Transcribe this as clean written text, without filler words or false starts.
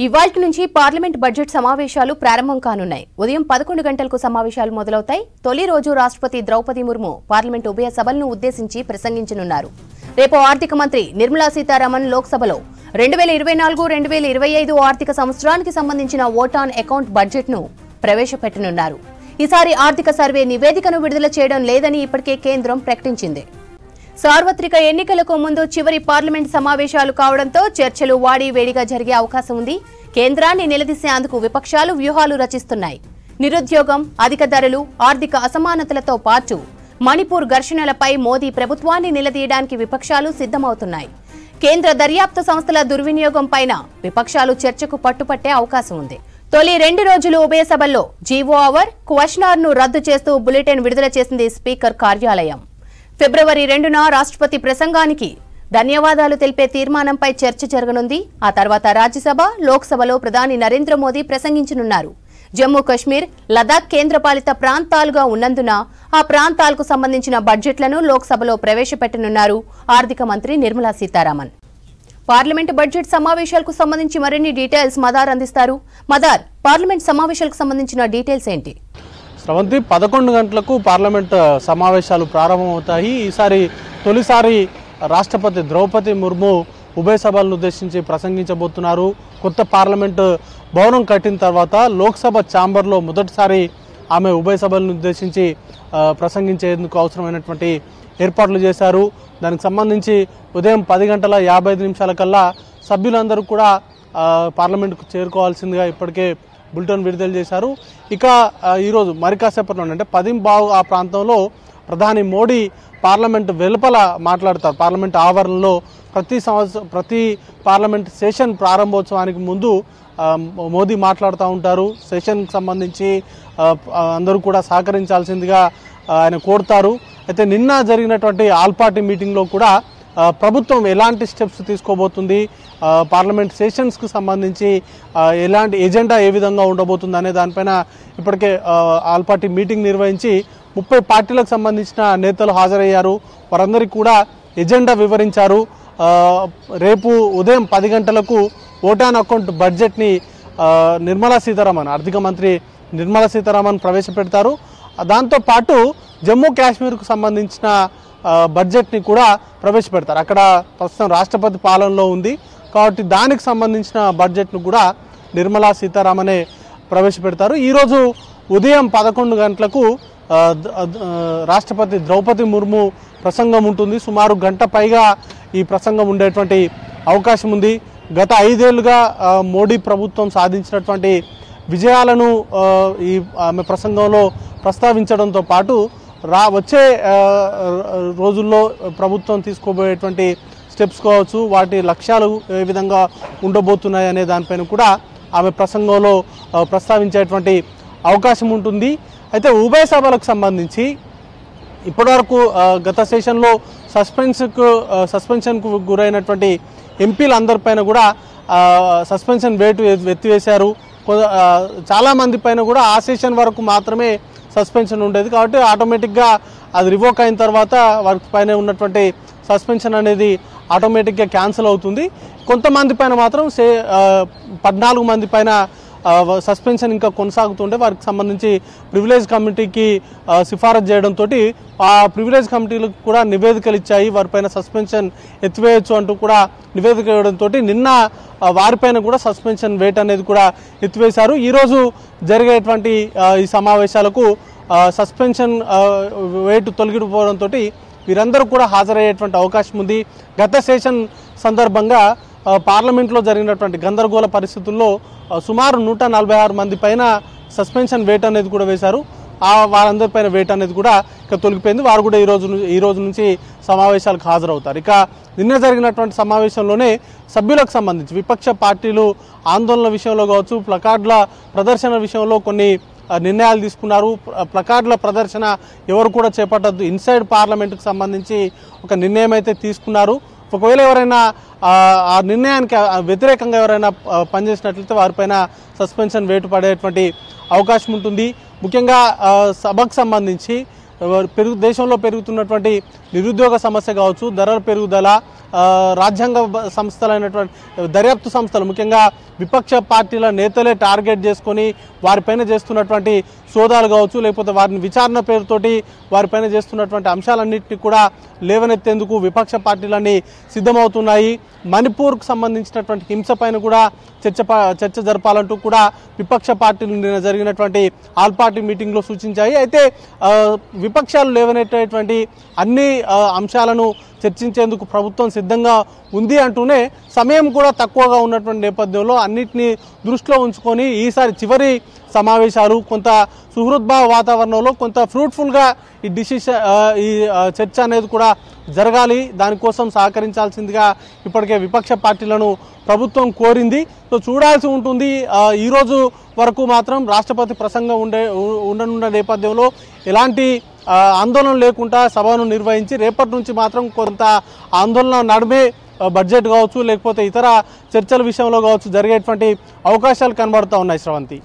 ఇవాల్టి నుంచి parliament budget సమావేశాలు ప్రారంభం కానున్నాయి. ఉదయం 11 గంటలకు సమావేశాలు మొదలవుతాయి. తొలి రోజు రాష్ట్రపతి ద్రౌపది ముర్ము పార్లమెంట్ ఉభయ సభలను ఉద్దేశించి ప్రసంగించనున్నారు. రేపు ఆర్థిక మంత్రి నిర్మలా సీతారామన్ లోక్సభలో 2024-2025 ఆర్థిక సంవత్సరానికి సంబంధించిన ఓట్ ఆన్ అకౌంట్ బడ్జెట్ను ప్రవేశపెట్టనున్నారు. ఈసారి ఆర్థిక సర్వే నివేదికను విడుదల చేయడం లేదని ఇప్పటికే కేంద్రం ప్రకటించింది. సార్వత్రిక ఎన్నికలకు ముందు చివరి పార్లమెంట్ సమావేశాలు కావడంతో చర్చలు వాడివేడిగా జరిగే అవకాశం ఉంది. కేంద్రాన్ని నిలదీసేందుకు విపక్షాలు వ్యూహాలు రచిస్తున్నాయి. నిరుద్యోగం, అధిక ధరలు, ఆర్థిక అసమానతలతో పాటు మణిపూర్ ఘర్షణలపై మోదీ ప్రభుత్వాన్ని నిలదీయడానికి విపక్షాలు సిద్ధమవుతున్నాయి. కేంద్ర దర్యాప్తు సంస్థల దుర్వినియోగం పైన విపక్షాలు చర్చకు పట్టుపట్టే అవకాశం ఉంది. తొలి 2 రోజులు ఉభయ సభల్లో జీవో అవర్, క్వశ్చన్ అవర్ ను రద్దు చేస్తూ బులెటిన్ విడుదల చేసింది స్పీకర్ కార్యాలయం. ఫిబ్రవరి 2న రాష్ట్రపతి ప్రసంగానికి ధన్యవాదాలు తెలిపే తీర్మానంపై చర్చ జరగనుంది. ఆ తర్వాత రాజ్యసభ, లోక్సభలో ప్రధాని నరేంద్ర మోదీ ప్రసంగించనున్నారు. జమ్మూ కశ్మీర్, లదాఖ్ కేంద్రపాలిత ప్రాంతాలుగా ఉన్నందున ఆ ప్రాంతాలకు సంబంధించిన బడ్జెట్లను లోక్సభలో ప్రవేశపెట్టనున్నారు ఆర్థిక మంత్రి నిర్మలా సీతారామన్. పార్లమెంట్ బడ్జెట్ సమావేశాలకు సంబంధించి మరిన్ని డీటెయిల్స్ మదార్ అందిస్తారు. మదార్, పార్లమెంట్ సమావేశాలకు సంబంధించిన డీటెయిల్స్ ఏంటి? శ్రవంతి, 11 గంటలకు పార్లమెంట్ సమావేశాలు ప్రారంభమవుతాయి. ఈసారి తొలిసారి రాష్ట్రపతి ద్రౌపది ముర్ము ఉభయ సభలను ఉద్దేశించి ప్రసంగించబోతున్నారు. కొత్త పార్లమెంటు భవనం కట్టిన తర్వాత లోక్సభ ఛాంబర్లో మొదటిసారి ఆమె ఉభయ సభలను ఉద్దేశించి ప్రసంగించేందుకు అవసరమైనటువంటి ఏర్పాట్లు చేశారు. దానికి సంబంధించి ఉదయం 10:55 కల్లా సభ్యులందరూ కూడా పార్లమెంటుకు చేరుకోవాల్సిందిగా ఇప్పటికే బులెటిన్ విడుదల చేశారు. ఇక ఈరోజు మరి కాసేపట్లో అంటే 10:15 ఆ ప్రాంతంలో ప్రధాని మోడీ పార్లమెంటు వెలుపల మాట్లాడతారు. పార్లమెంట్ ఆవరణలో ప్రతి పార్లమెంట్ సెషన్ ప్రారంభోత్సవానికి ముందు మోదీ మాట్లాడుతూ ఉంటారు. సెషన్కి సంబంధించి అందరూ కూడా సహకరించాల్సిందిగా ఆయన కోరుతారు. అయితే నిన్న జరిగినటువంటి ఆల్ పార్టీ మీటింగ్లో కూడా ప్రభుత్వం ఎలాంటి స్టెప్స్ తీసుకోబోతుంది, పార్లమెంట్ సెషన్స్కి సంబంధించి ఎలాంటి ఎజెండా ఏ విధంగా ఉండబోతుంది అనే దానిపైన ఇప్పటికే ఆల్ పార్టీ మీటింగ్ నిర్వహించి 30 పార్టీలకు సంబంధించిన నేతలు హాజరయ్యారు. వారందరికీ కూడా ఎజెండా వివరించారు. రేపు ఉదయం 10 గంటలకు ఓట్ ఆన్ అకౌంట్ బడ్జెట్ని నిర్మలా సీతారామన్, ఆర్థిక మంత్రి నిర్మలా సీతారామన్ ప్రవేశపెడతారు. దాంతోపాటు జమ్మూ కాశ్మీర్కు సంబంధించిన బడ్జెట్ని కూడా ప్రవేశపెడతారు. అక్కడ ప్రస్తుతం రాష్ట్రపతి పాలనలో ఉంది కాబట్టి దానికి సంబంధించిన బడ్జెట్ను కూడా నిర్మలా సీతారామనే ప్రవేశపెడతారు. ఈరోజు ఉదయం 11 గంటలకు రాష్ట్రపతి ద్రౌపది ముర్ము ప్రసంగం ఉంటుంది. సుమారు గంట పైగా ఈ ప్రసంగం ఉండేటువంటి అవకాశం ఉంది. గత 5 ఏళ్లుగా మోడీ ప్రభుత్వం సాధించినటువంటి విజయాలను ఈ ఆమె ప్రసంగంలో ప్రస్తావించడంతో పాటు వచ్చే రోజుల్లో ప్రభుత్వం తీసుకోబోయేటువంటి స్టెప్స్ కావచ్చు, వాటి లక్ష్యాలు ఏ విధంగా ఉండబోతున్నాయి అనే దానిపైన కూడా ఆమె ప్రసంగంలో ప్రస్తావించేటువంటి అవకాశం ఉంటుంది. అయితే ఉభయ సభలకు సంబంధించి ఇప్పటివరకు గత సెషన్లో సస్పెన్షన్కు గురైనటువంటి ఎంపీలందరిపైన కూడా సస్పెన్షన్ వేటు ఎత్తివేశారు. చాలామంది పైన కూడా ఆ సెషన్ వరకు మాత్రమే సస్పెన్షన్ ఉండేది కాబట్టి ఆటోమేటిక్గా అది రివోక్ అయిన తర్వాత వారి పైన ఉన్నటువంటి సస్పెన్షన్ అనేది ఆటోమేటిక్గా క్యాన్సిల్ అవుతుంది. కొంతమంది పైన మాత్రం 14 మంది పైన సస్పెన్షన్ ఇంకా కొనసాగుతుంటే వారికి సంబంధించి ప్రివిలేజ్ కమిటీకి సిఫారసు చేయడంతో ఆ ప్రివిలేజ్ కమిటీలకు కూడా నివేదికలు ఇచ్చాయి. వారిపైన సస్పెన్షన్ ఎత్తివేయచ్చు అంటూ కూడా నివేదిక ఇవ్వడంతో నిన్న వారిపైన కూడా సస్పెన్షన్ వేట్ అనేది కూడా ఎత్తివేశారు. ఈరోజు జరిగేటువంటి ఈ సమావేశాలకు సస్పెన్షన్ వేటు తొలగిపోవడంతో వీరందరూ కూడా హాజరయ్యేటువంటి అవకాశం ఉంది. గత సెషన్ సందర్భంగా పార్లమెంట్లో జరిగినటువంటి గందరగోళ పరిస్థితుల్లో సుమారు 146 మంది పైన సస్పెన్షన్ వేట్ అనేది కూడా వేశారు. వారందరిపైన వేట్ అనేది కూడా ఇక తొలగిపోయింది. వారు కూడా ఈ రోజు నుంచి సమావేశాలకు హాజరవుతారు. ఇక నిన్న జరిగినటువంటి సమావేశంలోనే సభ్యులకు సంబంధించి విపక్ష పార్టీలు ఆందోళన విషయంలో కావచ్చు, ప్లకార్డుల ప్రదర్శన విషయంలో కొన్ని నిర్ణయాలు తీసుకున్నారు. ప్లకార్డుల ప్రదర్శన ఎవరు కూడా చేపట్టద్దు, ఇన్సైడ్ పార్లమెంట్కి సంబంధించి ఒక నిర్ణయం అయితే తీసుకున్నారు. ఒకవేళ ఎవరైనా ఆ నిర్ణయానికి వ్యతిరేకంగా ఎవరైనా పనిచేసినట్లయితే వారిపైన సస్పెన్షన్ వేటు పడేటువంటి అవకాశం ఉంటుంది. ముఖ్యంగా సభకు సంబంధించి దేశంలో పెరుగుతున్నటువంటి నిరుద్యోగ సమస్య కావచ్చు, ధరల పెరుగుదల, రాజ్యాంగ సంస్థలైనటువంటి దర్యాప్తు సంస్థలు ముఖ్యంగా విపక్ష పార్టీల నేతలే టార్గెట్ చేసుకొని వారిపైన చేస్తున్నటువంటి సోదాలు కావచ్చు, లేకపోతే వారిని విచారణ పేరుతోటి వారిపైన చేస్తున్నటువంటి అంశాలన్నింటినీ కూడా లేవనెత్తేందుకు విపక్ష పార్టీలన్నీ సిద్ధమవుతున్నాయి. మణిపూర్కు సంబంధించినటువంటి హింస పైన కూడా చర్చ జరపాలంటూ కూడా విపక్ష పార్టీలు నిన్న జరిగినటువంటి ఆల్ పార్టీ మీటింగ్లో సూచించాయి. అయితే విపక్షాలు లేవనెట్టేటువంటి అన్ని అంశాలను చర్చించేందుకు ప్రభుత్వం సిద్ధంగా ఉంది అంటూనే సమయం కూడా తక్కువగా ఉన్నటువంటి నేపథ్యంలో అన్నిటినీ దృష్టిలో ఉంచుకొని ఈసారి చివరి సమావేశాలు కొంత సుహృద్భావ వాతావరణంలో కొంత ఫ్రూట్ఫుల్గా ఈ చర్చ అనేది కూడా జరగాలి. దానికోసం సహకరించాల్సిందిగా ఇప్పటికే విపక్ష పార్టీలను ప్రభుత్వం కోరింది. సో చూడాల్సి ఉంటుంది. ఈరోజు వరకు మాత్రం రాష్ట్రపతి ప్రసంగం ఉండనున్న నేపథ్యంలో ఎలాంటి ఆందోళన లేకుండా సభను నిర్వహించి రేపటి నుంచి మాత్రం కొంత ఆందోళన నడుమే బడ్జెట్ కావచ్చు, లేకపోతే ఇతర చర్చల విషయంలో కావచ్చు జరిగేటువంటి అవకాశాలు కనబడుతూ ఉన్నాయి. శ్రవంతి.